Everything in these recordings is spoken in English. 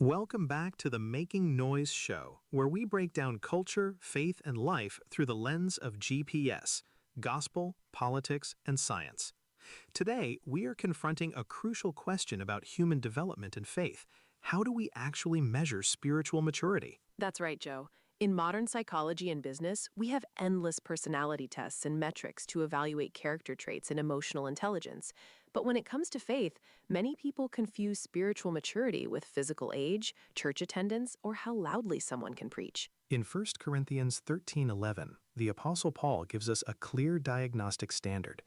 Welcome back to the Making Noise Show, where we break down culture, faith, and life through the lens of GPS, gospel, politics, and science. Today, we are confronting a crucial question about human development and faith. How do we actually measure spiritual maturity? That's right, Joe. In modern psychology and business, we have endless personality tests and metrics to evaluate character traits and emotional intelligence. But when it comes to faith, many people confuse spiritual maturity with physical age, church attendance, or how loudly someone can preach. In 1 Corinthians 13:11, the Apostle Paul gives us a clear diagnostic standard.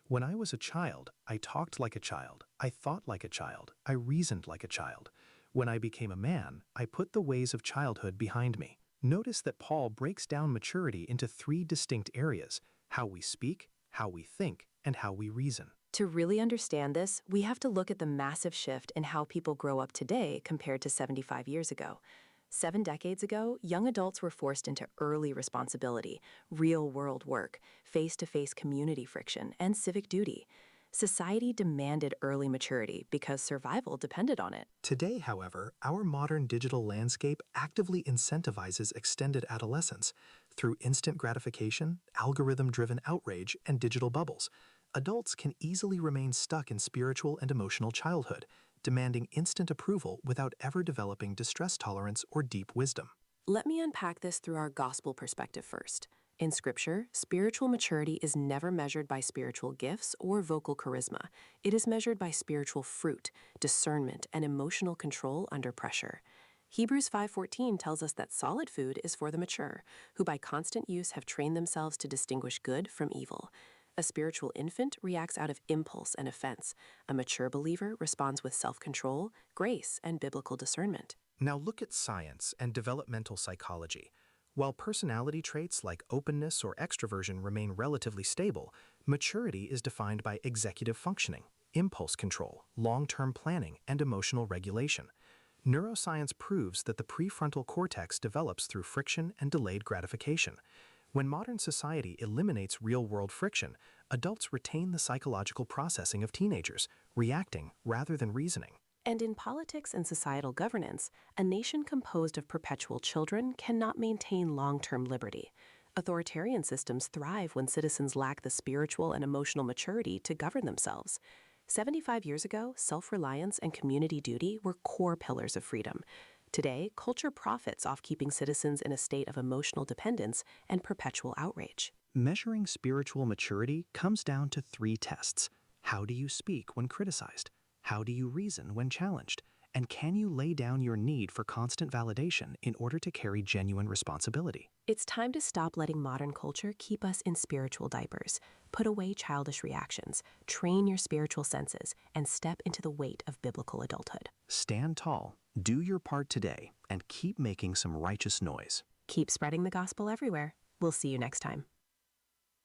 When I was a child, I talked like a child, I thought like a child, I reasoned like a child. When I became a man, I put the ways of childhood behind me. Notice that Paul breaks down maturity into three distinct areas: how we speak, how we think, and how we reason. To really understand this, we have to look at the massive shift in how people grow up today compared to 75 years ago. 7 decades ago, young adults were forced into early responsibility, real-world work, face-to-face community friction, and civic duty. Society demanded early maturity because survival depended on it. Today, however, our modern digital landscape actively incentivizes extended adolescence. Through instant gratification, algorithm-driven outrage, and digital bubbles, adults can easily remain stuck in spiritual and emotional childhood, demanding instant approval without ever developing distress tolerance or deep wisdom. Let me unpack this through our gospel perspective first. In Scripture, spiritual maturity is never measured by spiritual gifts or vocal charisma. It is measured by spiritual fruit, discernment, and emotional control under pressure. Hebrews 5:14 tells us that solid food is for the mature, who by constant use have trained themselves to distinguish good from evil. A spiritual infant reacts out of impulse and offense. A mature believer responds with self-control, grace, and biblical discernment. Now look at science and developmental psychology. While personality traits like openness or extroversion remain relatively stable, maturity is defined by executive functioning, impulse control, long-term planning, and emotional regulation. Neuroscience proves that the prefrontal cortex develops through friction and delayed gratification. When modern society eliminates real-world friction, adults retain the psychological processing of teenagers, reacting rather than reasoning. And in politics and societal governance, a nation composed of perpetual children cannot maintain long-term liberty. Authoritarian systems thrive when citizens lack the spiritual and emotional maturity to govern themselves. 75 years ago, self-reliance and community duty were core pillars of freedom. Today, culture profits off keeping citizens in a state of emotional dependence and perpetual outrage. Measuring spiritual maturity comes down to three tests. How do you speak when criticized? How do you reason when challenged? And can you lay down your need for constant validation in order to carry genuine responsibility? It's time to stop letting modern culture keep us in spiritual diapers. Put away childish reactions, train your spiritual senses, and step into the weight of biblical adulthood. Stand tall, do your part today, and keep making some righteous noise. Keep spreading the gospel everywhere. We'll see you next time.